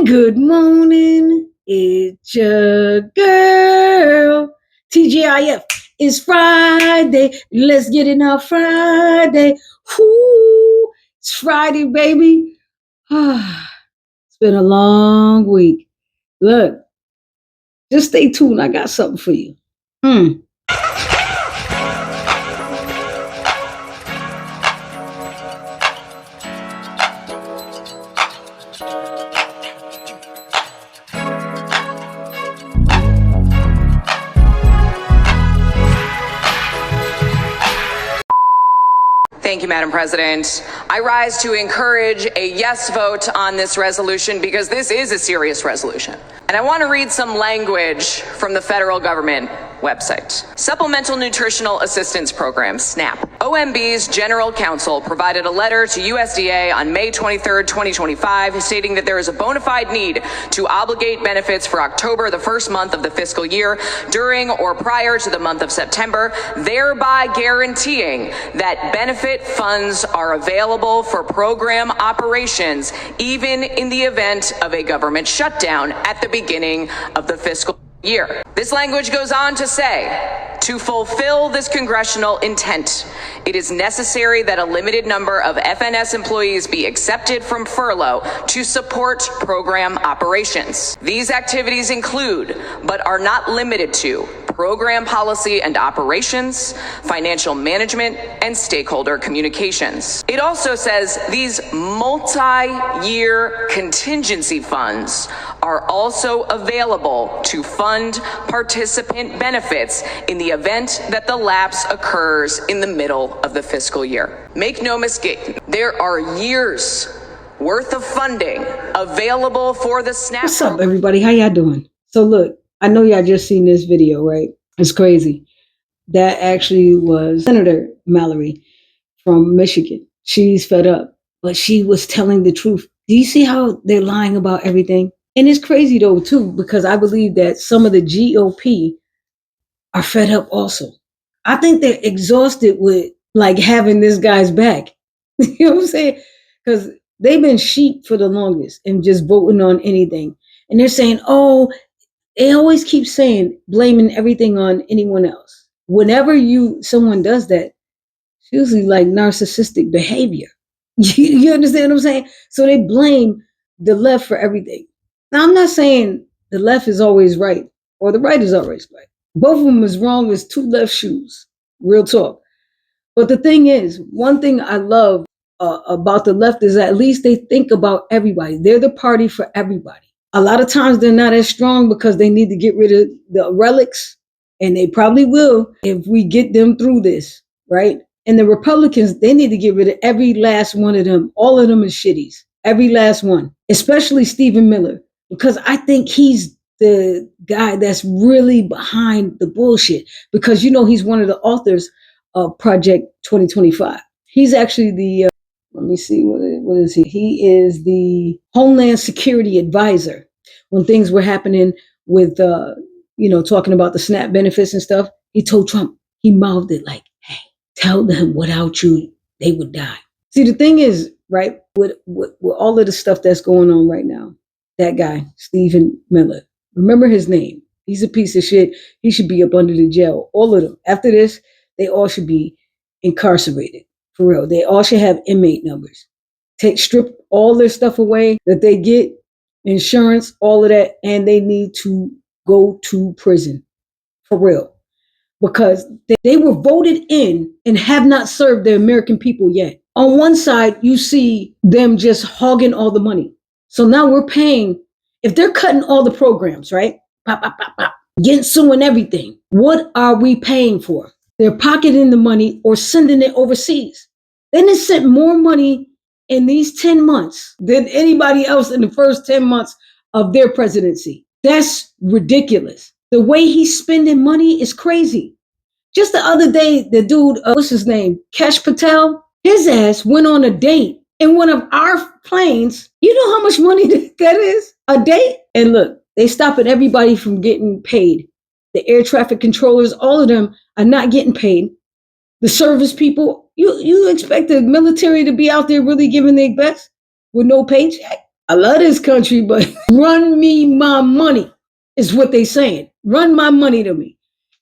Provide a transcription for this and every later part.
Good morning, it's your girl. TGIF. It's Friday. Let's get it now, Friday. Whoo, it's Friday, baby. It's been a long week. Look, just stay tuned. I got something for you. Thank you, Madam President. I rise to encourage a yes vote on this resolution because this is a serious resolution. And I want to read some language from the federal government website. Supplemental Nutritional Assistance Program, SNAP. OMB's General Counsel provided a letter to USDA on May 23, 2025, stating that there is a bona fide need to obligate benefits for October, the first month of the fiscal year, during or prior to the month of September, thereby guaranteeing that benefit funds are available for program operations, even in the event of a government shutdown at the beginning of the fiscal year. This language goes on to say, to fulfill this congressional intent, it is necessary that a limited number of FNS employees be accepted from furlough to support program operations. These activities include, but are not limited to, program policy and operations, financial management, and stakeholder communications. It also says these multi-year contingency funds are also available to fund participant benefits in the event that the lapse occurs in the middle of the fiscal year. Make no mistake, there are years worth of funding available for the SNAP. What's up, everybody? How y'all doing? So look, I know y'all just seen this video, right? It's crazy. That actually was Senator Mallory from Michigan. She's fed up, but she was telling the truth. Do you see how they're lying about everything? And it's crazy though, too, because I believe that some of the GOP are fed up also. I think they're exhausted with like having this guy's back. You know what I'm saying? Because they've been sheep for the longest and just voting on anything. And they're saying, oh, they always keep saying, blaming everything on anyone else. Whenever someone does that, it's usually like narcissistic behavior. You understand what I'm saying? So they blame the left for everything. Now, I'm not saying the left is always right or the right is always right. Both of them is wrong as two left shoes. Real talk. But the thing is, one thing I love about the left is that at least they think about everybody. They're the party for everybody. A lot of times they're not as strong because they need to get rid of the relics, and they probably will if we get them through this, right? And the Republicans, they need to get rid of every last one of them. All of them is shitties. Every last one, especially Stephen Miller, because I think he's the guy that's really behind the bullshit, because, you know, he's one of the authors of Project 2025. He's actually the, let me see, what is he? He is the Homeland Security Advisor. When things were happening with, talking about the SNAP benefits and stuff, he told Trump, he mouthed it like, hey, tell them without you, they would die. See, the thing is, right, with all of the stuff that's going on right now, that guy, Stephen Miller, remember his name. He's a piece of shit. He should be up under the jail. All of them. After this, they all should be incarcerated. For real. They all should have inmate numbers. Strip all their stuff away that they get, insurance, all of that, and they need to go to prison. For real. Because they were voted in and have not served the American people yet. On one side, you see them just hogging all the money. So now we're paying, if they're cutting all the programs, right? Pop, pop, pop, pop, suing everything. What are we paying for? They're pocketing the money or sending it overseas. They done sent more money in these 10 months than anybody else in the first 10 months of their presidency. That's ridiculous. The way he's spending money is crazy. Just the other day, the dude, what's his name? Kesh Patel, his ass went on a date in one of our planes. You know how much money that is? A date? And look, they stopping everybody from getting paid. The air traffic controllers, all of them are not getting paid. The service people, you expect the military to be out there really giving their best with no paycheck? I love this country, but run me my money is what they saying. Run my money to me.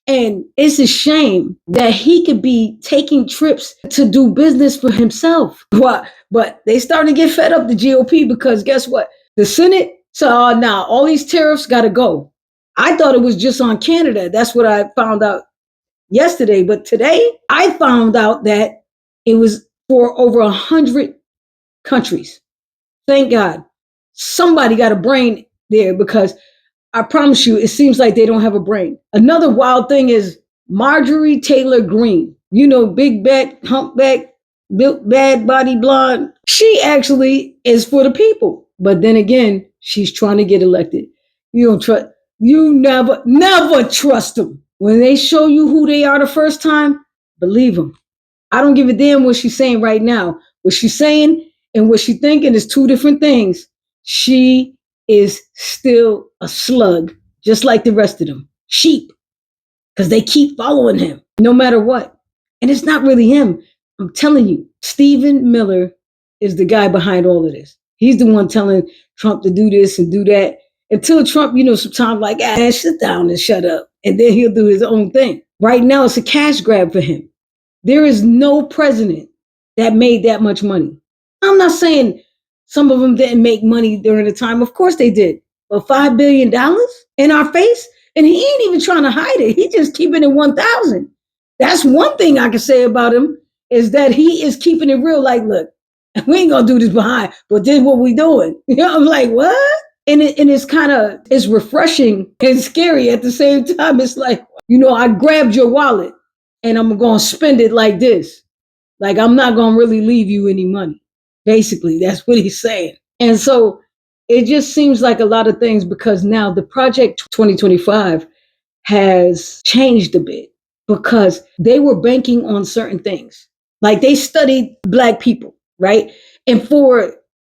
And it's a shame that he could be taking trips to do business for himself. But they starting to get fed up, the GOP, because guess what? The Senate said, now all these tariffs got to go. I thought it was just on Canada. That's what I found out yesterday. But today I found out that it was for over 100 countries. Thank God. Somebody got a brain there, because I promise you, it seems like they don't have a brain. Another wild thing is Marjorie Taylor Greene. You know, big back, humpback, built bad body blonde. She actually is for the people. But then again, she's trying to get elected. You don't trust, you never trust them. When they show you who they are the first time, believe them. I don't give a damn what she's saying right now. What she's saying and what she's thinking is two different things. She is still a slug, just like the rest of them. Sheep. Because they keep following him, no matter what. And it's not really him. I'm telling you, Stephen Miller is the guy behind all of this. He's the one telling Trump to do this and do that. Until Trump, sometimes like, sit down and shut up. And then he'll do his own thing. Right now, it's a cash grab for him. There is no president that made that much money. I'm not saying some of them didn't make money during the time. Of course they did. But $5 billion in our face? And he ain't even trying to hide it. He just keeping it 1,000. That's one thing I can say about him, is that he is keeping it real. Like, look, we ain't going to do this behind, but this is what we doing. I'm like, what? And it's refreshing and scary at the same time. It's like, I grabbed your wallet and I'm going to spend it like this. Like, I'm not going to really leave you any money. Basically, that's what he's saying. And so it just seems like a lot of things, because now the Project 2025 has changed a bit, because they were banking on certain things. Like, they studied Black people, right? And for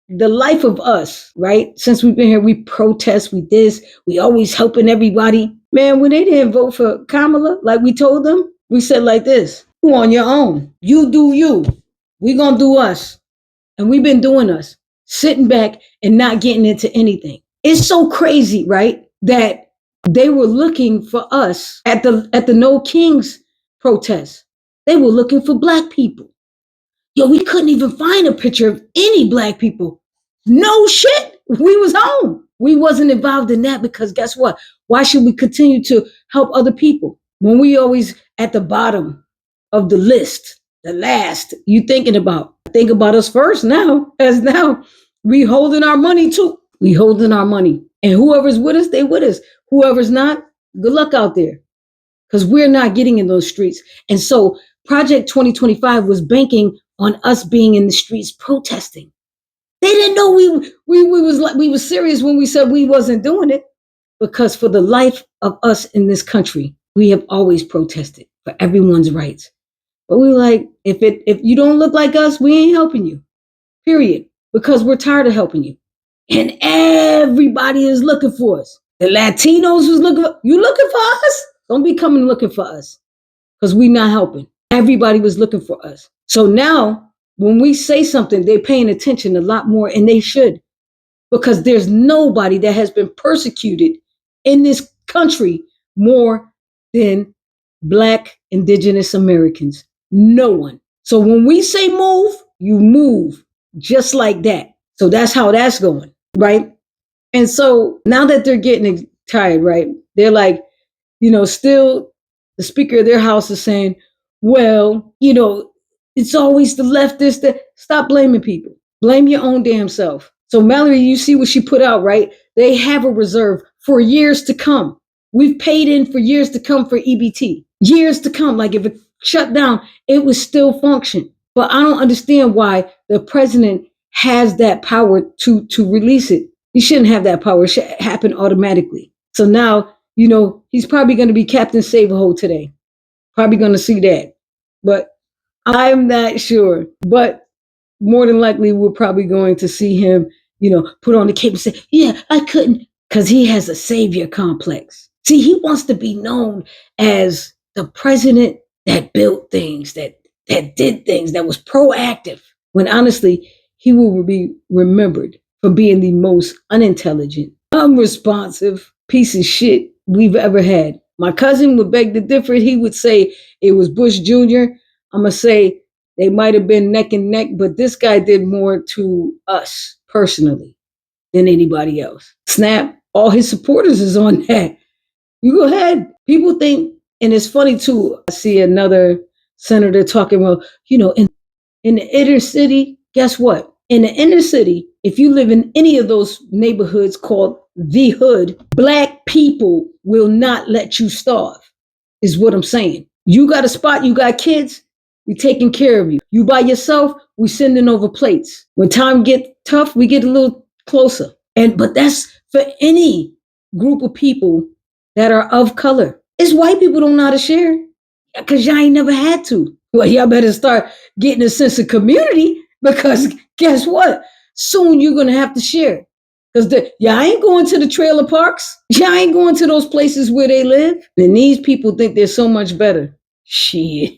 the life of us, right? Since we've been here, we protest, we always helping everybody. Man, when they didn't vote for Kamala, like we told them, we said like this: you on your own. You do you. We gonna do us. And we've been doing us, sitting back and not getting into anything. It's so crazy, right? That they were looking for us at the No Kings protest. They were looking for Black people. Yo, we couldn't even find a picture of any Black people. No shit. We was home. We wasn't involved in that, because guess what? Why should we continue to help other people when we always at the bottom of the list, the last you thinking about? Think about us first now, as now we holding our money too. We holding our money. And whoever's with us, they with us. Whoever's not, good luck out there. Because we're not getting in those streets. And so Project 2025 was banking on us being in the streets protesting. They didn't know we was serious when we said we wasn't doing it. Because for the life of us in this country, we have always protested for everyone's rights. But we were like, if you don't look like us, we ain't helping you. Period. Because we're tired of helping you. And everybody is looking for us. The Latinos was looking for you. Looking for us? Don't be coming looking for us. Because we not helping. Everybody was looking for us. So now, when we say something, they're paying attention a lot more, and they should. Because there's nobody that has been persecuted in this country more than Black, Indigenous Americans. No one. So when we say move, you move just like that. So that's how that's going, right? And so now that they're getting tired, right? They're like, still the Speaker of their house is saying, well, it's always the leftists that stop blaming people. Blame your own damn self. So Mallory, you see what she put out, right? They have a reserve for years to come. We've paid in for years to come for EBT. Years to come. Like, if it shut down, it would still function. But I don't understand why the president has that power to release it. He shouldn't have that power. It should happen automatically. So now, he's probably going to be Captain Save-A-Hole today. Probably going to see that. But I'm not sure. But more than likely, we're probably going to see him, put on the cape and say, yeah, I couldn't. Because he has a savior complex. See, he wants to be known as the president that built things, that did things, that was proactive. When honestly, he will be remembered for being the most unintelligent, unresponsive piece of shit we've ever had. My cousin would beg to differ. He would say it was Bush Jr. I'm going to say they might have been neck and neck, but this guy did more to us personally than anybody else. Snap, all his supporters is on that. You go ahead. People think, and it's funny too, I see another senator talking, well, in the inner city, guess what? In the inner city, if you live in any of those neighborhoods called the hood, Black people will not let you starve, is what I'm saying. You got a spot, you got kids, we taking care of you. You by yourself, we sending over plates. When time get tough, we get a little closer. But that's for any group of people that are of color. It's white people don't know how to share because y'all ain't never had to. Well, y'all better start getting a sense of community because guess what? Soon you're going to have to share. Because y'all ain't going to the trailer parks. Y'all ain't going to those places where they live. And these people think they're so much better. Shit.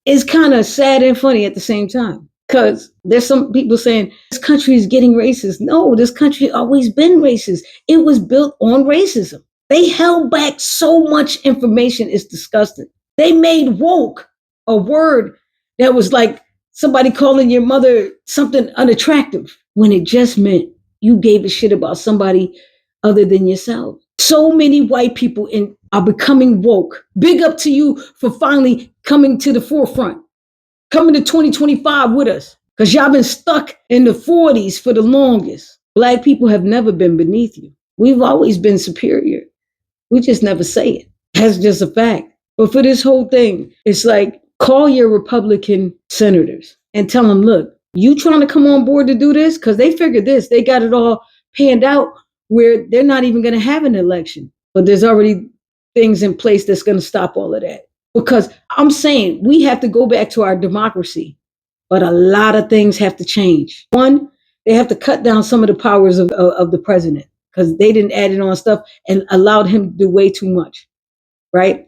It's kind of sad and funny at the same time. Because there's some people saying this country is getting racist. No, this country always been racist. It was built on racism. They held back so much information. It's disgusting. They made woke a word that was like somebody calling your mother something unattractive when it just meant you gave a shit about somebody other than yourself. So many white people are becoming woke. Big up to you for finally coming to the forefront. Coming to 2025 with us. Because y'all been stuck in the 40s for the longest. Black people have never been beneath you. We've always been superior. We just never say it. That's just a fact. But for this whole thing, it's like, call your Republican senators and tell them, look, you trying to come on board to do this? Because they figured this. They got it all panned out where they're not even going to have an election. But there's already things in place that's going to stop all of that. Because I'm saying we have to go back to our democracy. But a lot of things have to change. One, they have to cut down some of the powers of the president because they didn't add it on stuff and allowed him to do way too much, right?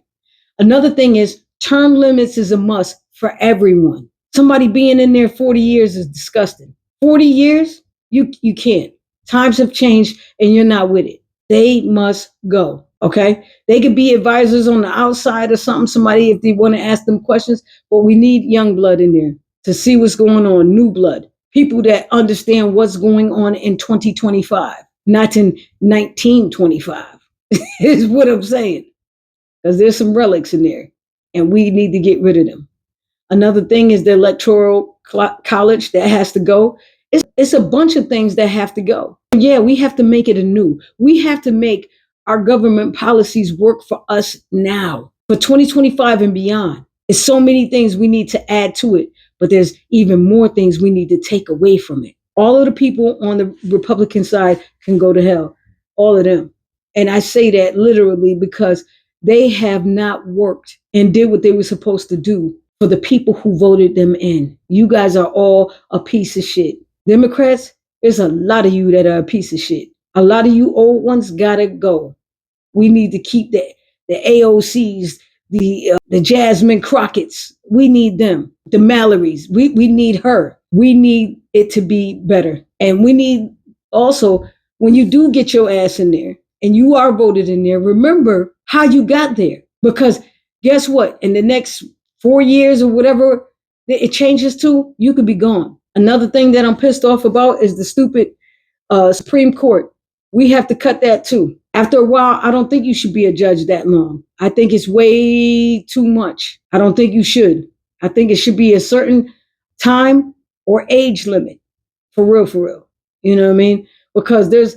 Another thing is term limits is a must for everyone. Somebody being in there 40 years is disgusting. 40 years, you can't. Times have changed and you're not with it. They must go, okay? They could be advisors on the outside or something, somebody if they want to ask them questions, but we need young blood in there to see what's going on, new blood. People that understand what's going on in 2025, not in 1925, is what I'm saying. Because there's some relics in there, and we need to get rid of them. Another thing is the electoral college that has to go. It's a bunch of things that have to go. Yeah, we have to make it anew. We have to make our government policies work for us now, for 2025 and beyond. There's so many things we need to add to it, but there's even more things we need to take away from it. All of the people on the Republican side can go to hell, all of them. And I say that literally because they have not worked and did what they were supposed to do for the people who voted them in. You guys are all a piece of shit. Democrats, there's a lot of you that are a piece of shit. A lot of you old ones gotta go. We need to keep the AOCs, the Jasmine Crockett's. We need them. The Mallorys. We need her. We need it to be better. And we need also, when you do get your ass in there and you are voted in there, remember how you got there. Because guess what? In the next 4 years or whatever it changes to, you could be gone. Another thing that I'm pissed off about is the stupid Supreme Court. We have to cut that too. After a while, I don't think you should be a judge that long. I think it's way too much. I don't think you should. I think it should be a certain time or age limit. For real. You know what I mean? Because there's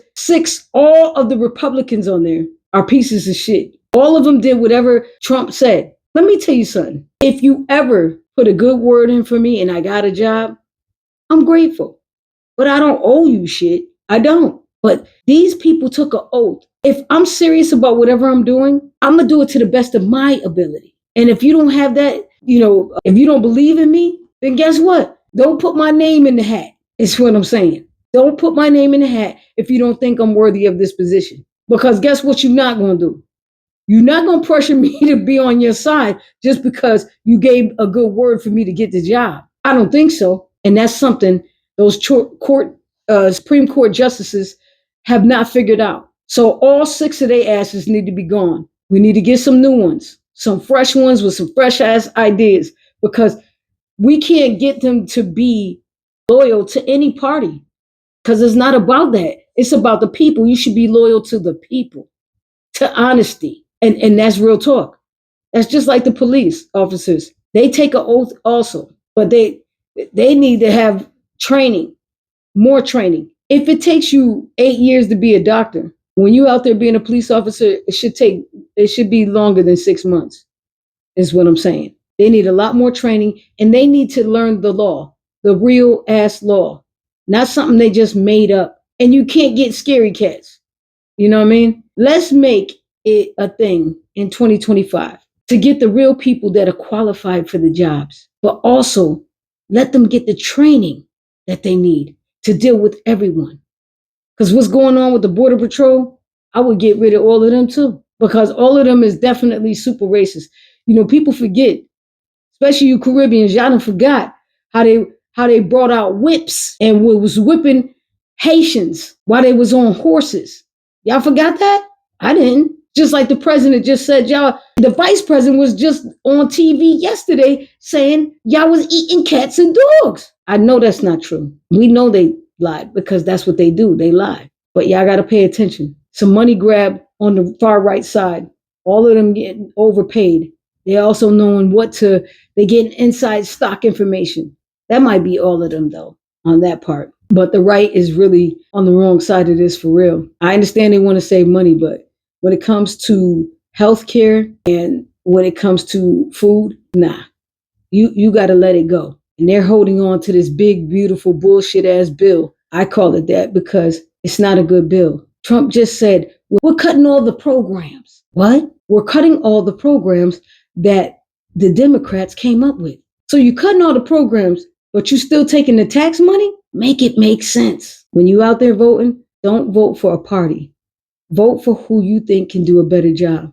all of the Republicans on there are pieces of shit. All of them did whatever Trump said. Let me tell you something. If you ever put a good word in for me and I got a job, I'm grateful. But I don't owe you shit. I don't. But these people took an oath. If I'm serious about whatever I'm doing, I'm going to do it to the best of my ability. And if you don't have that, if you don't believe in me, then guess what? Don't put my name in the hat. Is what I'm saying. Don't put my name in the hat if you don't think I'm worthy of this position. Because guess what you're not going to do? You're not going to pressure me to be on your side just because you gave a good word for me to get the job. I don't think so. And that's something those court Supreme Court justices have not figured out. So all 6 of their asses need to be gone. We need to get some new ones, some fresh ones with some fresh ass ideas, because we can't get them to be loyal to any party, because it's not about that. It's about the people. You should be loyal to the people, to honesty. And that's real talk. That's just like the police officers. They take an oath also, but they need to have training, more training. If it takes you 8 years to be a doctor, when you out there being a police officer, it should be longer than 6 months, is what I'm saying. They need a lot more training, and they need to learn the law, the real ass law, not something they just made up. And you can't get scary cats. You know what I mean? Let's make it a thing in 2025 to get the real people that are qualified for the jobs, but also let them get the training that they need to deal with everyone. Because what's going on with the Border Patrol, I would get rid of all of them too, because all of them is definitely super racist. You know, people forget, especially you Caribbeans, y'all done forgot how they brought out whips and was whipping Haitians while they was on horses. Y'all forgot that? I didn't. Just like the president just said, y'all, the vice president was just on TV yesterday saying y'all was eating cats and dogs. I know that's not true. We know they lied because that's what they do. They lie. But y'all got to pay attention. Some money grab on the far right side. All of them getting overpaid. They're also knowing they getting inside stock information. That might be all of them though, on that part. But the right is really on the wrong side of this for real. I understand they want to save money, but when it comes to healthcare and when it comes to food, nah, you got to let it go. And they're holding on to this big, beautiful, bullshit ass bill. I call it that because it's not a good bill. Trump just said, we're cutting all the programs. What? We're cutting all the programs that the Democrats came up with. So you're cutting all the programs, but you still taking the tax money? Make it make sense. When you out there voting, don't vote for a party. Vote for who you think can do a better job.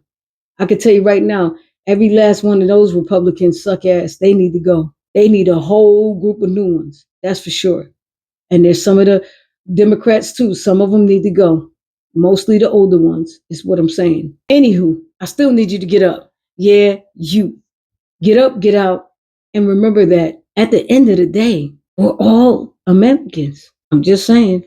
I can tell you right now, every last one of those Republicans suck ass. They need to go. They need a whole group of new ones. That's for sure. And there's some of the Democrats too. Some of them need to go. Mostly the older ones is what I'm saying. Anywho, I still need you to get up. Yeah, you. Get up, get out. And remember that at the end of the day, we're all Americans. I'm just saying.